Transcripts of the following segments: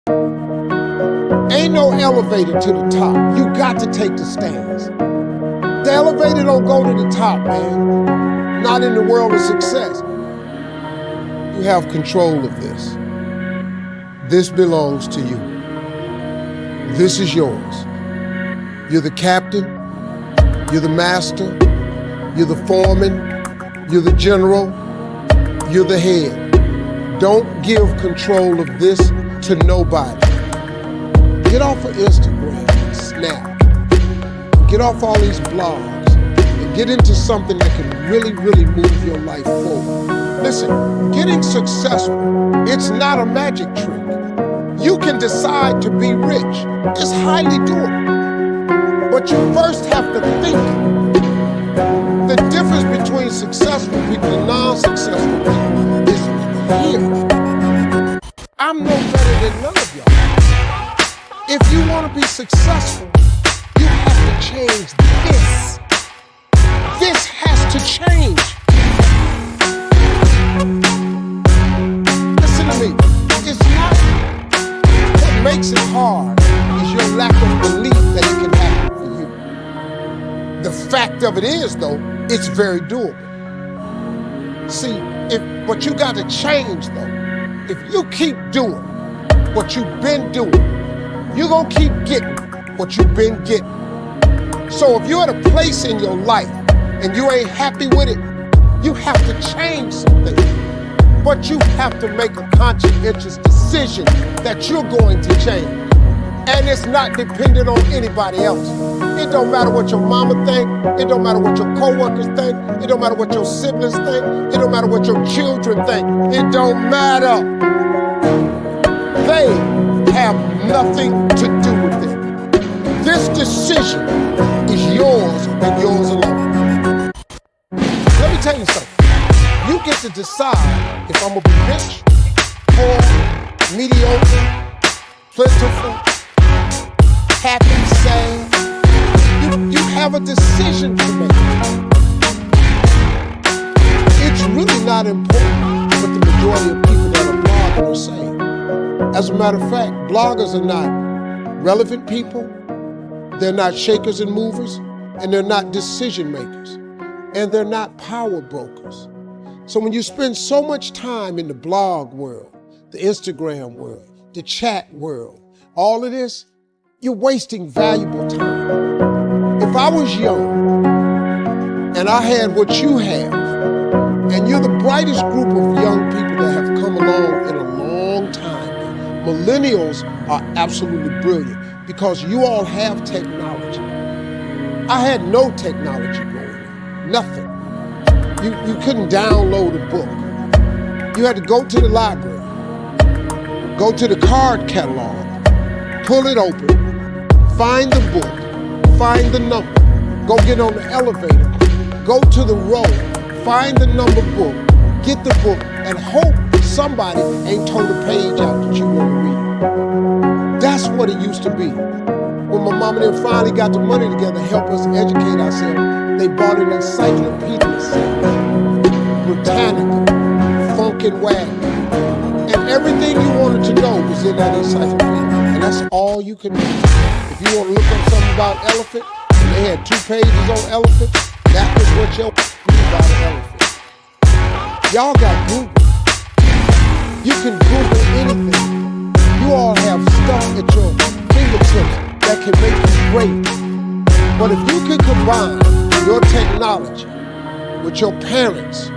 Ain't no elevator to the top. You got to take the stairs. The elevator don't go to the top, man. Not in the world of success. You have control of this. This belongs to you. This is yours. You're the captain. You're the master. You're the foreman. You're the general. You're the head. Don't give control of this to nobody. Get off of Instagram, Snap. Get off all these blogs and get into something that can really, really move your life forward. Listen, getting successful, it's not a magic trick. You can decide to be rich. It's highly doable. But you first have to think. The difference between successful people and non-successful people is here. I'm no better than none of y'all. If you want to be successful, you have to change this. This has to change. Listen to me. It's not what makes it hard is your lack of belief that it can happen for you. The fact of it is, though, it's very doable. See, but you got to change, though. If you keep doing what you've been doing, you're going to keep getting what you've been getting. So if you're at a place in your life and you ain't happy with it, you have to change something. But you have to make a conscientious decision that you're going to change. And it's not dependent on anybody else. It don't matter what your mama think. It don't matter what your coworkers think. It don't matter what your siblings think. It don't matter what your children think. It don't matter. They have nothing to do with it. This decision is yours and yours alone. Let me tell you something. You get to decide if I'm gonna be rich, poor, mediocre, plentiful, happy, sad. You have a decision to make. It's really not important what the majority of people that are blogging are saying. As a matter of fact, bloggers are not relevant people, they're not shakers and movers, and they're not decision makers, and they're not power brokers. So when you spend so much time in the blog world, the Instagram world, the chat world, all of this, you're wasting valuable time. If I was young and I had what you have, and you're the brightest group of young people that have come along in a long time, millennials are absolutely brilliant because you all have technology. I had no technology growing up, nothing. You couldn't download a book. You had to go to the library, go to the card catalog, pull it open, find the book, find the number, go get on the elevator, go to the row, find the number book, get the book, and hope somebody ain't told a page out that you want to read. That's what it used to be. When my mom and them finally got the money together to help us educate ourselves, they bought an encyclopedia set, Britannica, Funkin' Wagon, and everything you wanted to know was in that encyclopedia, and that's all you can do. If you want to look up something about elephant, and they had 2 pages on elephant, that was what your about an elephant. Y'all got Google. You can Google anything. You all have stuff at your fingertips that can make you great. But if you can combine your technology with your parents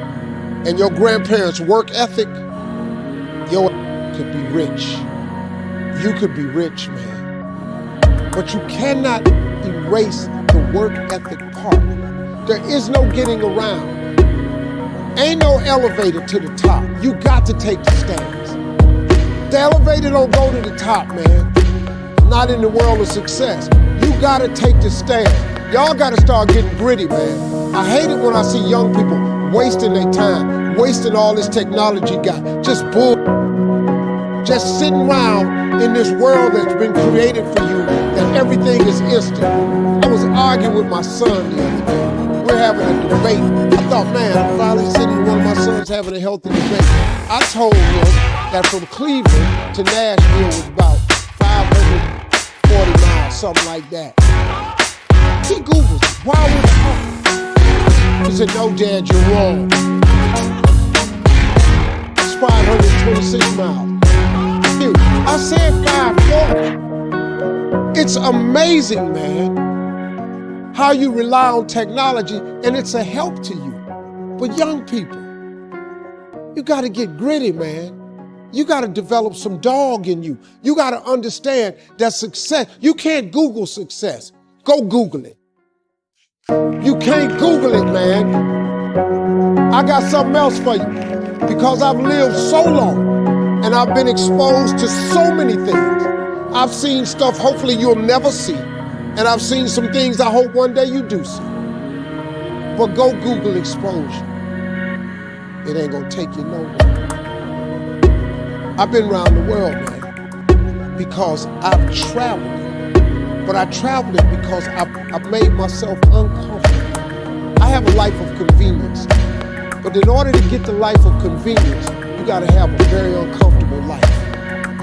and your grandparents' work ethic, your could be rich. You could be rich, man. But you cannot erase the work ethic part. There is no getting around. Ain't no elevator to the top. You got to take the stairs. The elevator don't go to the top, man. Not in the world of success. You gotta take the stairs. Y'all gotta start getting gritty, man. I hate it when I see young people wasting their time, wasting all this technology got, just sitting around in this world that's been created for you, that everything is instant. I was arguing with my son the other day. We're having a debate. I thought, man, I'm finally sitting with one of my sons having a healthy debate. I told him, that from Cleveland to Nashville was about 540 miles, something like that. He Googles, why would he said, no, Dad, you're wrong. It's 526 miles. Dude, I said 540. It's amazing, man, how you rely on technology and it's a help to you. But young people, you gotta get gritty, man. You gotta develop some dog in you. You gotta understand that success, you can't Google success. Go Google it. You can't Google it, man. I got something else for you. Because I've lived so long and I've been exposed to so many things. I've seen stuff hopefully you'll never see. And I've seen some things I hope one day you do see. But go Google exposure. It ain't gonna take you nowhere. I've been around the world, man, because I've traveled it. But I traveled it because I've made myself uncomfortable. I have a life of convenience. But in order to get the life of convenience, you gotta have a very uncomfortable life.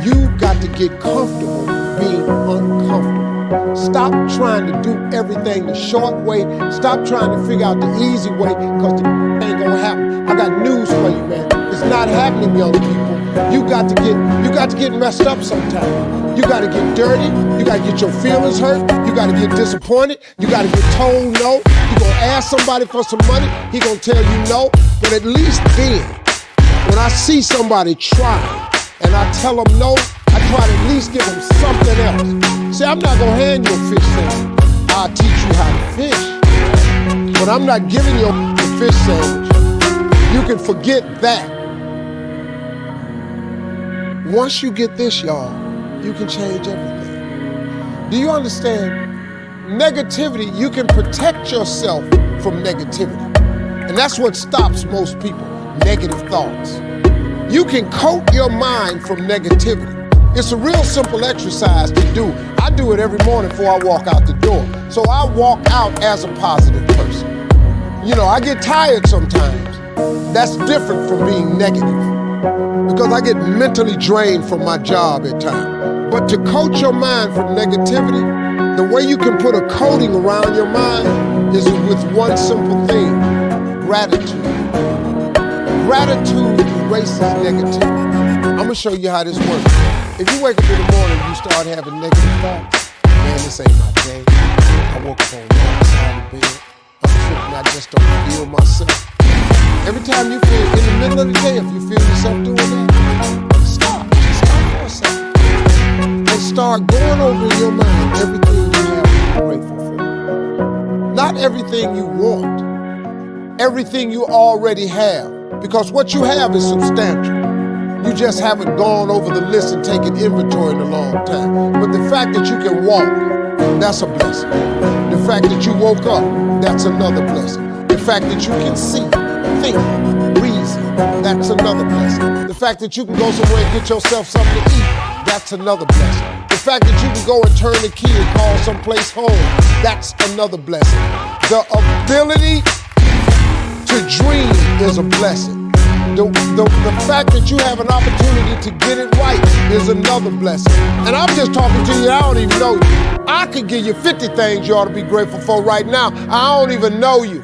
You got to get comfortable being uncomfortable. Stop trying to do everything the short way. Stop trying to figure out the easy way, because it ain't gonna happen. I got news for you, man. It's not happening, young people. You got to get messed up sometimes. You got to get dirty. You got to get your feelings hurt. You got to get disappointed. You got to get told no. You gonna ask somebody for some money. He gonna tell you no. But at least then, when I see somebody try and I tell them no, I try to at least give them something else. See, I'm not gonna hand you a fish sandwich. I'll teach you how to fish. But I'm not giving you a fish sandwich. You can forget that. Once you get this, y'all, you can change everything. Do you understand? Negativity, you can protect yourself from negativity. And that's what stops most people, negative thoughts. You can coat your mind from negativity. It's a real simple exercise to do. I do it every morning before I walk out the door. So I walk out as a positive person. You know, I get tired sometimes. That's different from being negative, because I get mentally drained from my job at times. But to coat your mind from negativity, the way you can put a coating around your mind is with one simple thing: gratitude. Gratitude erases negativity. I'm gonna show you how this works. If you wake up in the morning and you start having negative thoughts, man, this ain't my day. I woke up on the wrong side of the bed. I'm tripping, I just don't feel myself. Every time you feel, in the middle of the day, if you feel yourself doing that, stop. Just stop for a second. And start going over in your mind everything you have to be grateful for. Not everything you want. Everything you already have. Because what you have is substantial. You just haven't gone over the list and taken inventory in a long time. But the fact that you can walk, that's a blessing. The fact that you woke up, that's another blessing. The fact that you can see, think, reason, that's another blessing. The fact that you can go somewhere and get yourself something to eat, that's another blessing. The fact that you can go and turn the key and call someplace home, that's another blessing. The ability to dream is a blessing. The fact that you have an opportunity to get it right is another blessing. And I'm just talking to you, I don't even know you. I could give you 50 things you ought to be grateful for right now. I don't even know you.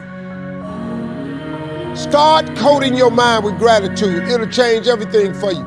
Start coating your mind with gratitude. It'll change everything for you.